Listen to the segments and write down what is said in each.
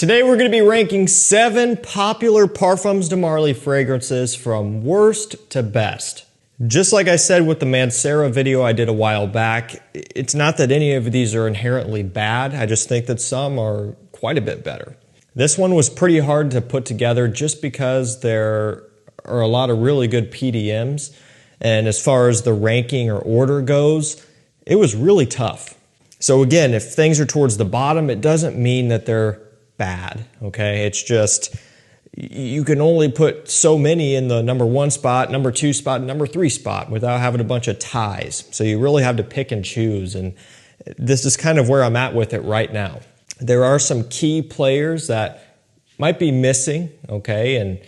Today we're going to be ranking 7 popular Parfums de Marly fragrances from worst to best. Just like I said with the Mancera video I did a while back, it's not that any of these are inherently bad, I just think that some are quite a bit better. This one was pretty hard to put together just because there are a lot of really good PDMs, and as far as the ranking or order goes, it was really tough. So again, if things are towards the bottom, it doesn't mean that they're bad, okay? It's just, you can only put so many in the number 1 spot, number 2 spot, and number 3 spot without having a bunch of ties. So you really have to pick and choose, and this is kind of where I'm at with it right now. There are some key players that might be missing, okay? And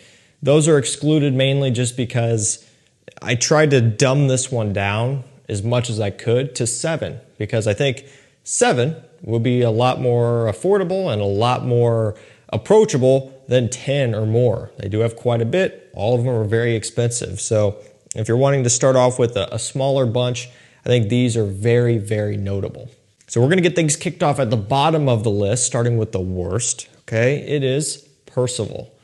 those are excluded mainly just because I tried to dumb this one down as much as I could to 7, because I think 7 will be a lot more affordable and a lot more approachable than 10 or more. They do have quite a bit. All of them are very expensive. So if you're wanting to start off with a smaller bunch, I think these are very, very notable. So we're going to get things kicked off at the bottom of the list, starting with the worst. Okay, it is Percival.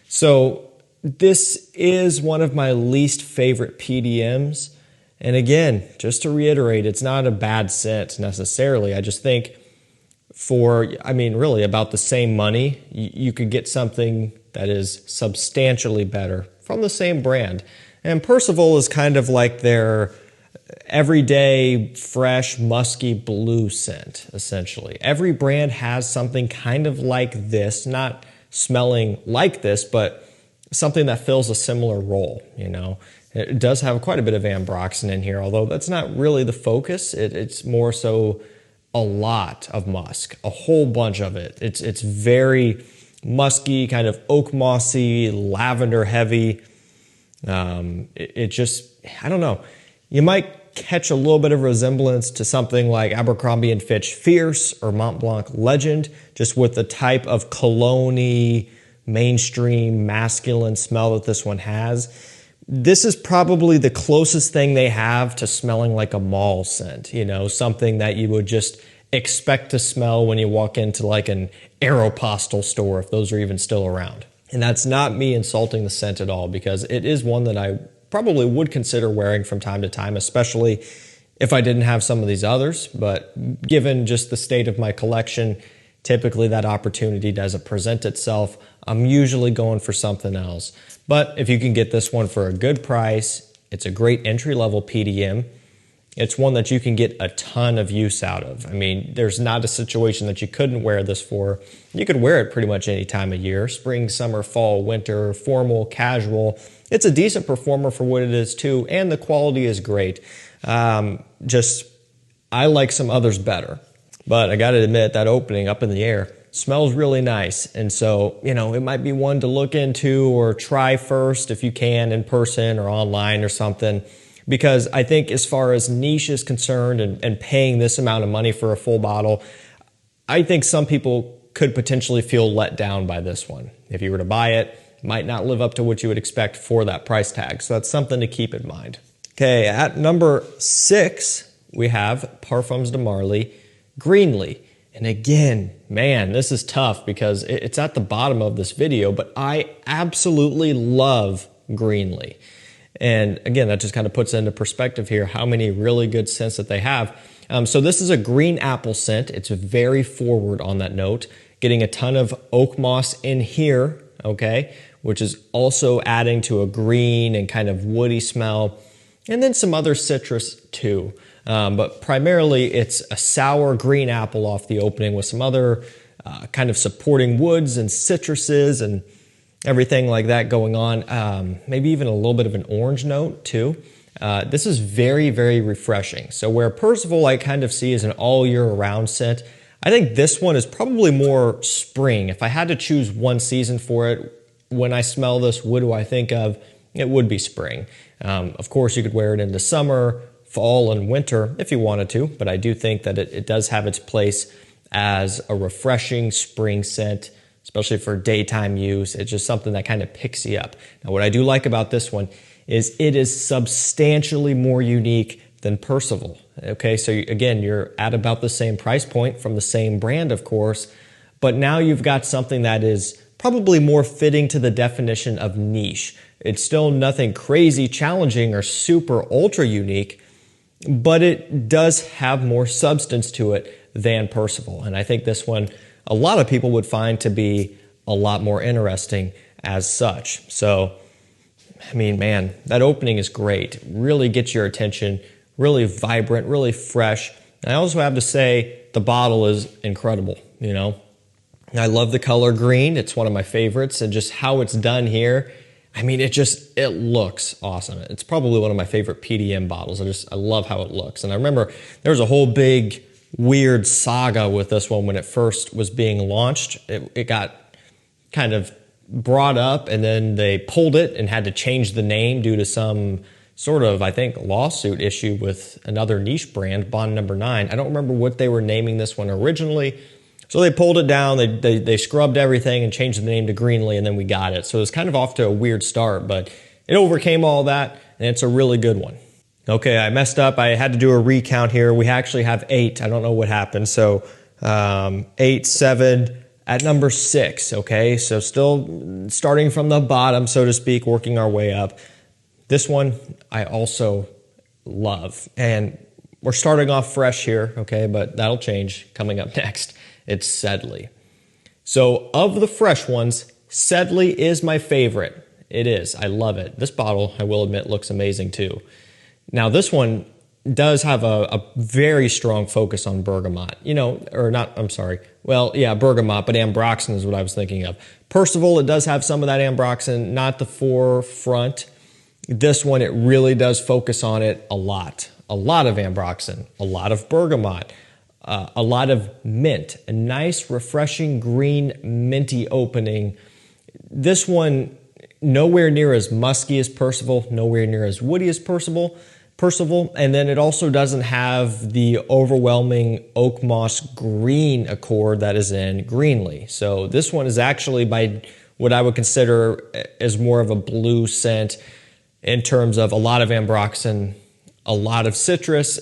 So this is one of my least favorite PDMs. And again, just to reiterate, it's not a bad scent necessarily. I just think really about the same money, you could get something that is substantially better from the same brand. And Percival is kind of like their everyday, fresh, musky blue scent, essentially. Every brand has something kind of like this, not smelling like this, but something that fills a similar role, you know. It does have quite a bit of ambroxan in here, although that's not really the focus. It's more so a lot of musk, a whole bunch of it. It's very musky, kind of oak mossy, lavender heavy. It just, I don't know. You might catch a little bit of resemblance to something like Abercrombie & Fitch Fierce or Mont Blanc Legend, just with the type of cologne-y, mainstream, masculine smell that this one has. This is probably the closest thing they have to smelling like a mall scent, you know, something that you would just expect to smell when you walk into like an Aeropostale store, if those are even still around. And that's not me insulting the scent at all, because it is one that I probably would consider wearing from time to time, especially if I didn't have some of these others. But given just the state of my collection, typically that opportunity doesn't present itself. I'm usually going for something else. But if you can get this one for a good price, it's a great entry-level PDM. It's one that you can get a ton of use out of. I mean, there's not a situation that you couldn't wear this for. You could wear it pretty much any time of year. Spring, summer, fall, winter, formal, casual. It's a decent performer for what it is too, and the quality is great. I like some others better. But I gotta admit, that opening up in the air smells really nice. And so, you know, it might be one to look into or try first if you can, in person or online or something. Because I think as far as niche is concerned and paying this amount of money for a full bottle, I think some people could potentially feel let down by this one. If you were to buy it, it might not live up to what you would expect for that price tag. So that's something to keep in mind. Okay, at number 6, we have Parfums de Marly Greenley. And again, man, this is tough because it's at the bottom of this video, but I absolutely love Greenley. And again, that just kind of puts into perspective here how many really good scents that they have. So this is a green apple scent. It's very forward on that note, getting a ton of oak moss in here, okay, which is also adding to a green and kind of woody smell, and then some other citrus too. But primarily it's a sour green apple off the opening with some other kind of supporting woods and citruses and everything like that going on. Maybe even a little bit of an orange note too. This is very, very refreshing. So where Percival I kind of see as an all year round scent, I think this one is probably more spring. If I had to choose one season for it, when I smell this, what do I think of? It would be spring. Of course, you could wear it into summer, fall, and winter if you wanted to, but I do think that it does have its place as a refreshing spring scent, especially for daytime use. It's just something that kind of picks you up. Now, what I do like about this one is it is substantially more unique than Percival. Okay, so again, you're at about the same price point from the same brand, of course, but now you've got something that is probably more fitting to the definition of niche. It's still nothing crazy challenging or super ultra unique, but it does have more substance to it than Percival. And I think this one, a lot of people would find to be a lot more interesting as such. So, I mean, man, that opening is great. Really gets your attention, really vibrant, really fresh. I also have to say the bottle is incredible, you know. I love the color green. It's one of my favorites, and just how it's done here. I mean, it looks awesome. It's probably one of my favorite PDM bottles. I love how it looks. And I remember there was a whole big weird saga with this one when it first was being launched. It got kind of brought up, and then they pulled it and had to change the name due to some sort of, I think, lawsuit issue with another niche brand, Bond Number 9. I don't remember what they were naming this one originally. So they pulled it down, they scrubbed everything and changed the name to Greenley, and then we got it. So it was kind of off to a weird start, but it overcame all that, and it's a really good one. Okay, I messed up. I had to do a recount here. We actually have 8. I don't know what happened. So 8, 7, at number 6, okay? So still starting from the bottom, so to speak, working our way up. This one I also love, and we're starting off fresh here, okay, but that'll change coming up next. It's Selley. So of the fresh ones, Selley is my favorite. It is. I love it. This bottle, I will admit, looks amazing too. Now this one does have a very strong focus on bergamot. You know, or not, I'm sorry. Well, yeah, bergamot, but ambroxan is what I was thinking of. Percival, it does have some of that ambroxan, not the forefront. This one, it really does focus on it a lot. A lot of ambroxan, a lot of bergamot. A lot of mint, a nice, refreshing, green, minty opening. This one, nowhere near as musky as Percival, nowhere near as woody as Percival, and then it also doesn't have the overwhelming oak moss green accord that is in Greenley. So this one is actually by what I would consider as more of a blue scent in terms of a lot of ambroxan, a lot of citrus,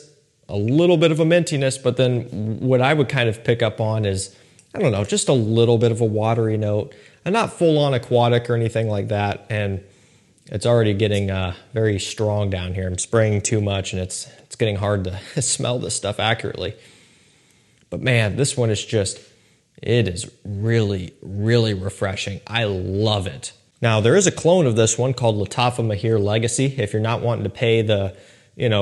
a little bit of a mintiness, but then what I would kind of pick up on is, I don't know, just a little bit of a watery note, and not full-on aquatic or anything like that, and it's already getting very strong down here. I'm spraying too much, and it's getting hard to smell this stuff accurately. But man, this one is just, it is really, really refreshing. I love it. Now, there is a clone of this one called Laton Mahir Legacy. If you're not wanting to pay the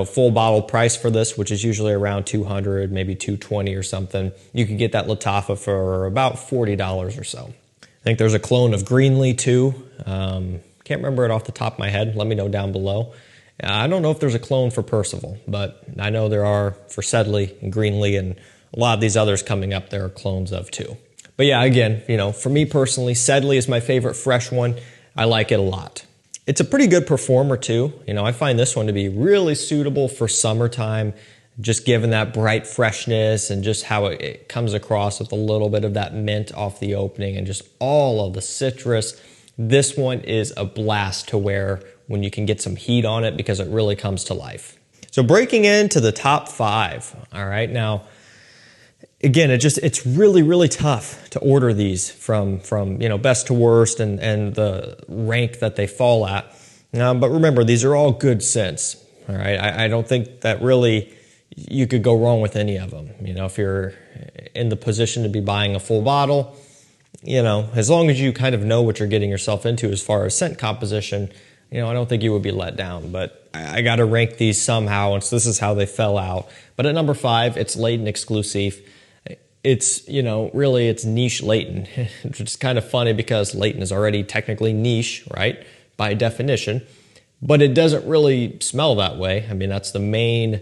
full bottle price for this, which is usually around $200, maybe $220 or something, you can get that Laton for about $40 or so. I think there's a clone of Greenley too. Can't remember it off the top of my head. Let me know down below. I don't know if there's a clone for Percival, but I know there are for Selley and Greenley, and a lot of these others coming up there are clones of too. But yeah, again, for me personally, Selley is my favorite fresh one. I like it a lot. It's a pretty good performer too. I find this one to be really suitable for summertime, just given that bright freshness and just how it comes across with a little bit of that mint off the opening and just all of the citrus. This one is a blast to wear when you can get some heat on it because it really comes to life. So breaking into the top 5, all right, now, again, it's really, really tough to order these from best to worst and the rank that they fall at. But remember, these are all good scents. All right, I don't think that really you could go wrong with any of them. If you're in the position to be buying a full bottle, as long as you kind of know what you're getting yourself into as far as scent composition, I don't think you would be let down. But I got to rank these somehow, and so this is how they fell out. But at number 5, it's Laton Exclusive. It's, really it's niche Laton, which is kind of funny because Laton is already technically niche, right, by definition, but it doesn't really smell that way. I mean, that's the main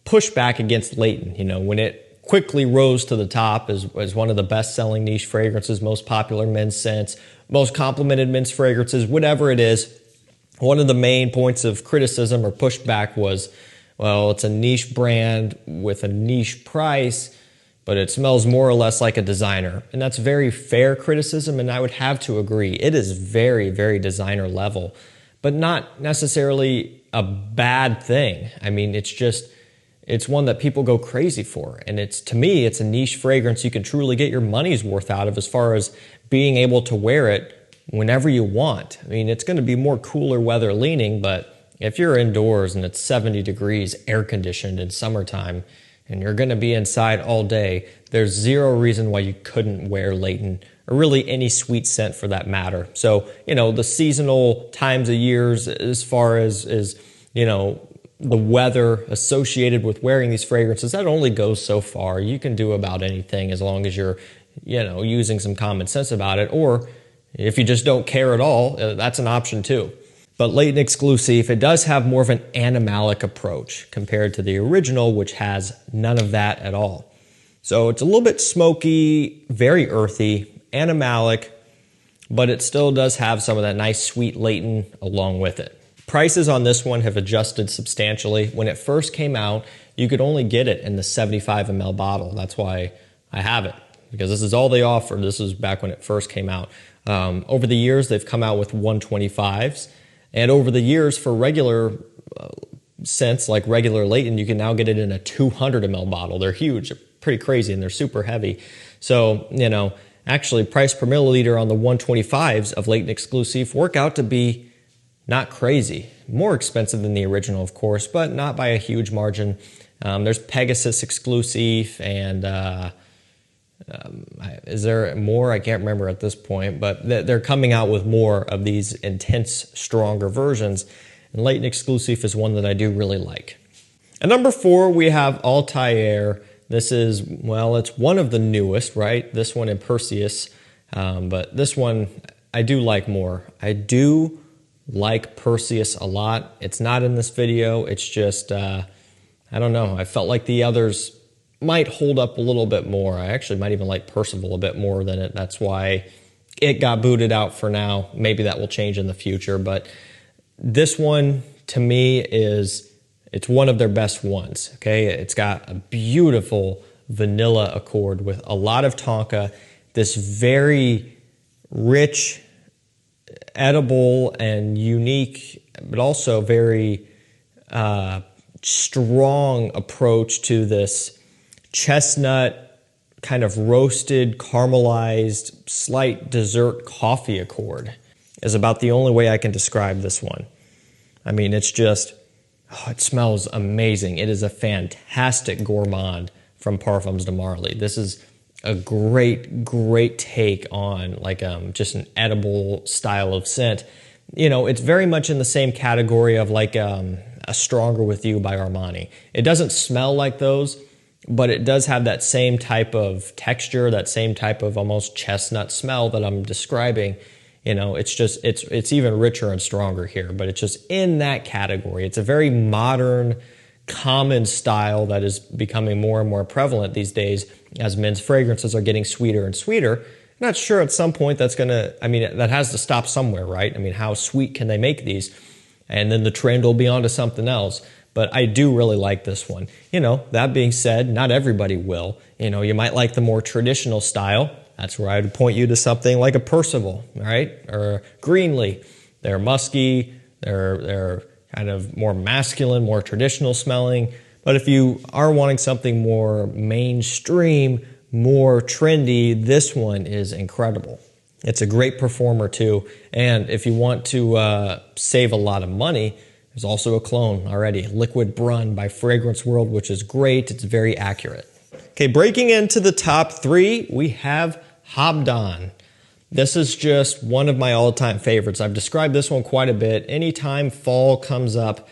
pushback against Laton. When it quickly rose to the top as one of the best-selling niche fragrances, most popular men's scents, most complimented men's fragrances, whatever it is, one of the main points of criticism or pushback was, well, it's a niche brand with a niche price, but it smells more or less like a designer. And that's very fair criticism, and I would have to agree. It is very, very designer level, but not necessarily a bad thing. I mean, it's just, It's one that people go crazy for. And to me, it's a niche fragrance you can truly get your money's worth out of as far as being able to wear it whenever you want. I mean, it's going to be more cooler weather leaning, but if you're indoors and it's 70 degrees air conditioned in summertime and you're going to be inside all day, there's zero reason why you couldn't wear Laton, or really any sweet scent for that matter. So, the seasonal times of years as far as the weather associated with wearing these fragrances, that only goes so far. You can do about anything as long as you're, using some common sense about it. Or if you just don't care at all, that's an option too. But Nuit Exclusive, it does have more of an animalic approach compared to the original, which has none of that at all. So it's a little bit smoky, very earthy, animalic, but it still does have some of that nice sweet Laton along with it. Prices on this one have adjusted substantially. When it first came out, you could only get it in the 75 ml bottle. That's why I have it, because this is all they offered. This was back when it first came out. Over the years, they've come out with 125s. And over the years, for regular scents, like regular Laton, you can now get it in a 200 ml bottle. They're huge, they're pretty crazy, and they're super heavy. So, actually, price per milliliter on the 125s of Nuit Exclusive work out to be not crazy. More expensive than the original, of course, but not by a huge margin. There's Pegasus Exclusive, and is there more? I can't remember at this point, but they're coming out with more of these intense, stronger versions. And Nuit Exclusive is one that I do really like. At number 4, we have Alti A. This is, it's one of the newest, right? This one in Perseus, but this one I do like more. I do like Perseus a lot. It's not in this video. It's just, I don't know. I felt like the others might hold up a little bit more. I actually might even like Percival a bit more than it. That's why it got booted out for now. Maybe that will change in the future. But this one, to me, it's one of their best ones. Okay, it's got a beautiful vanilla accord with a lot of tonka. This very rich, edible and unique, but also very strong approach to this chestnut kind of roasted, caramelized, slight dessert coffee accord is about the only way I can describe this one. I mean, it's just, it smells amazing. It is a fantastic gourmand from Parfums de Marly. This is a great take on like just an edible style of scent. It's very much in the same category of like a Stronger With You by Armani. It doesn't smell like those, but it does have that same type of texture, that same type of almost chestnut smell that I'm describing. It's just, it's even richer and stronger here, but it's just in that category. It's a very modern, common style that is becoming more and more prevalent these days as men's fragrances are getting sweeter and sweeter. Not sure at some point that's that has to stop somewhere, right? I mean, how sweet can they make these? And then the trend will be on to something else. But I do really like this one. That being said, not everybody will. You might like the more traditional style. That's where I would point you to something like a Percival, right? Or Greenley. They're musky, they're kind of more masculine, more traditional smelling. But if you are wanting something more mainstream, more trendy, this one is incredible. It's a great performer too. And if you want to save a lot of money, there's also a clone already, Liquid Brun by Fragrance World, which is great. It's very accurate. Okay, breaking into the top 3, we have Hobd. This is just one of my all-time favorites. I've described this one quite a bit. Anytime fall comes up,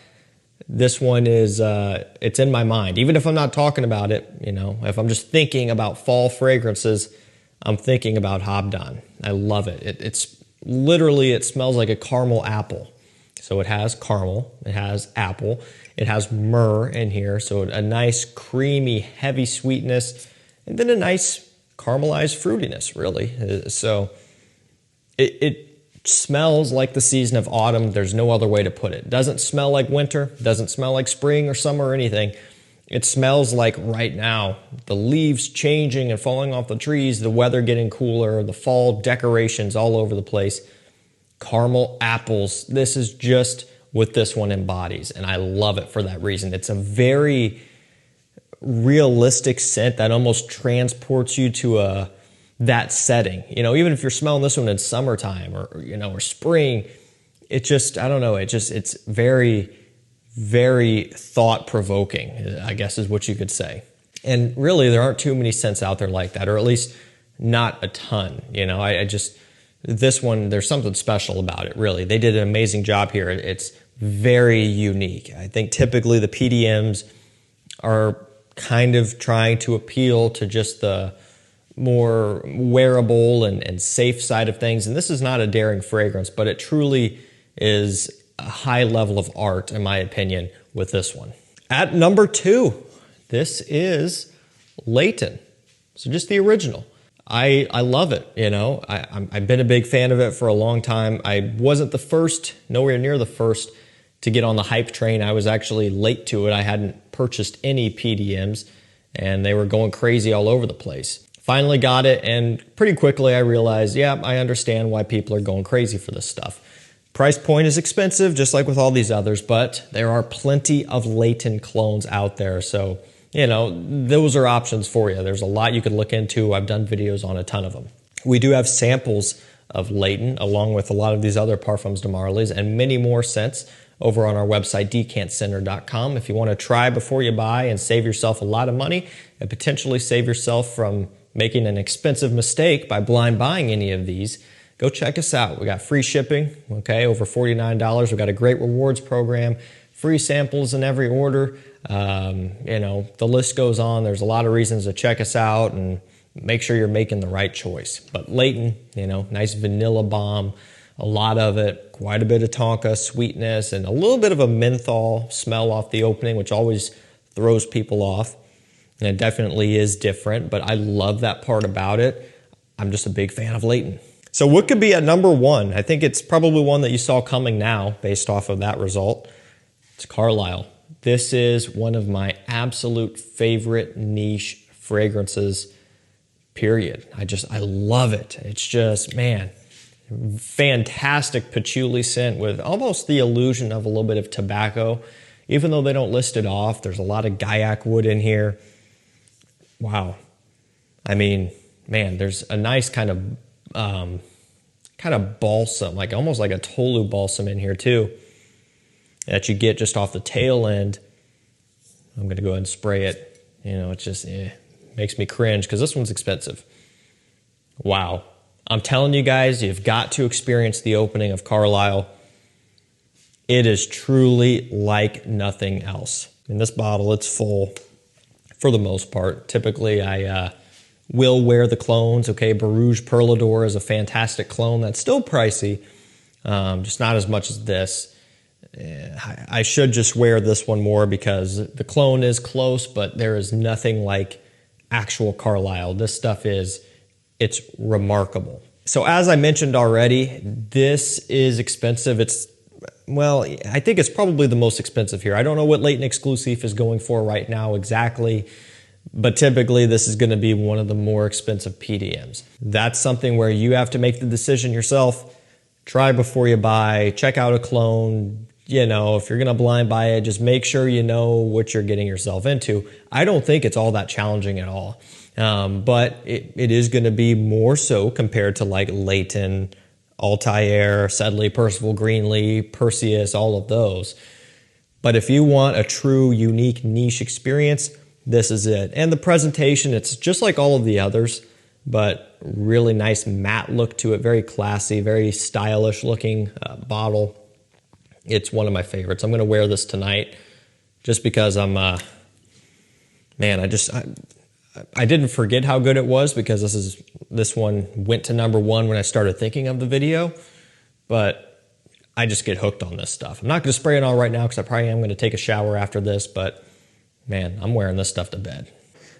this one is, it's in my mind. Even if I'm not talking about it, if I'm just thinking about fall fragrances, I'm thinking about Hobd. I love it. It's literally, it smells like a caramel apple. So it has caramel, it has apple, it has myrrh in here. So a nice creamy, heavy sweetness, and then a nice caramelized fruitiness, really. So it smells like the season of autumn. There's no other way to put it. Doesn't smell like winter, doesn't smell like spring or summer or anything. It smells like right now, the leaves changing and falling off the trees, the weather getting cooler, the fall decorations all over the place. Caramel apples. This is just what this one embodies, and I love it for that reason. It's a very realistic scent that almost transports you to that setting. You know, even if you're smelling this one in summertime or, you know, or spring, it just, I don't know, it's very, very thought-provoking, I guess is what you could say. And really, there aren't too many scents out there like that, or at least not a ton. You know, I just, this one, there's something special about it, really. They did an amazing job here. It's very unique. I think typically the PDMs are kind of trying to appeal to just the more wearable and safe side of things. And this is not a daring fragrance, but it truly is a high level of art, in my opinion, with this one. At number 2, this is Laton. So just the original. I love it, you know. I've been a big fan of it for a long time. I wasn't the first, nowhere near the first, to get on the hype train. I was actually late to it. I hadn't purchased any PDMs, and they were going crazy all over the place. Finally got it, and pretty quickly I realized, yeah, I understand why people are going crazy for this stuff. Price point is expensive, just like with all these others, but there are plenty of Laton clones out there. So, you know, those are options for you. There's a lot you could look into. I've done videos on a ton of them. We do have samples of Laton, along with a lot of these other Parfums de Marly's and many more scents over on our website, decantcenter.com. If you want to try before you buy and save yourself a lot of money and potentially save yourself from making an expensive mistake by blind buying any of these, go check us out. We got free shipping, okay, over $49. We've got a great rewards program, free samples in every order. You know, the list goes on. There's a lot of reasons to check us out and make sure you're making the right choice. But Laton, you know, nice vanilla bomb, a lot of it, quite a bit of tonka, sweetness, and a little bit of a menthol smell off the opening, which always throws people off. And it definitely is different, but I love that part about it. I'm just a big fan of Laton. So what could be at number 1? I think it's probably one that you saw coming now based off of that result. It's Carlile. This is one of my absolute favorite niche fragrances, period. I love it. It's just, man, fantastic patchouli scent with almost the illusion of a little bit of tobacco. Even though they don't list it off, there's a lot of Gaiac wood in here. Wow. I mean, man, there's a nice kind of balsam, like almost like a Tolu balsam in here too, that you get just off the tail end. I'm going to go ahead and spray it. You know, it just makes me cringe because this one's expensive. Wow. I'm telling you guys, you've got to experience the opening of Carlile. It is truly like nothing else. In this bottle, it's full for the most part. Typically, I will wear the clones. Okay, Barouge Perlador is a fantastic clone that's still pricey, just not as much as this. I should just wear this one more because the clone is close, but there is nothing like actual Carlile. This stuff it's remarkable. So as I mentioned already, this is expensive. Well, I think it's probably the most expensive here. I don't know what Nuit Exclusive is going for right now exactly, but typically this is going to be one of the more expensive PDMs. That's something where you have to make the decision yourself. Try before you buy. Check out a clone. You know, if you're going to blind buy it, just make sure you know what you're getting yourself into. I don't think it's all that challenging at all, but it is going to be more so compared to like Laton, Alti A, Selley, Percival, Greenley, Perseus, all of those. But if you want a true, unique, niche experience, this is it. And the presentation, it's just like all of the others, but really nice matte look to it, very classy, very stylish looking bottle. It's one of my favorites. I'm going to wear this tonight just because I'm, man, I didn't forget how good it was because this one went to number 1 when I started thinking of the video, but I just get hooked on this stuff. I'm not going to spray it on right now because I probably am going to take a shower after this, but man, I'm wearing this stuff to bed.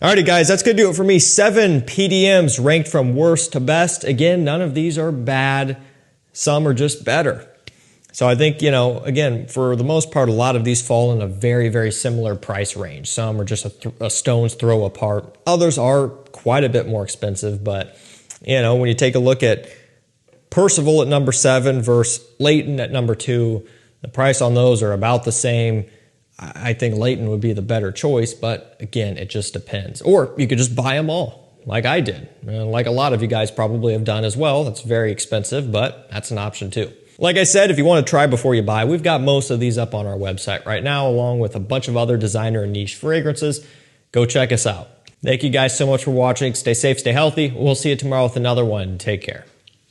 Alrighty guys, that's going to do it for me. 7 PDMs ranked from worst to best. Again, none of these are bad. Some are just better. So I think, you know, again, for the most part, a lot of these fall in a very, very similar price range. Some are just a stone's throw apart. Others are quite a bit more expensive. But, you know, when you take a look at Percival at number 7 versus Laton at number 2, the price on those are about the same. I think Laton would be the better choice, but again, it just depends. Or you could just buy them all, like I did. Like a lot of you guys probably have done as well. That's very expensive, but that's an option too. Like I said, if you want to try before you buy, we've got most of these up on our website right now, along with a bunch of other designer and niche fragrances. Go check us out. Thank you guys so much for watching. Stay safe, stay healthy. We'll see you tomorrow with another one. Take care.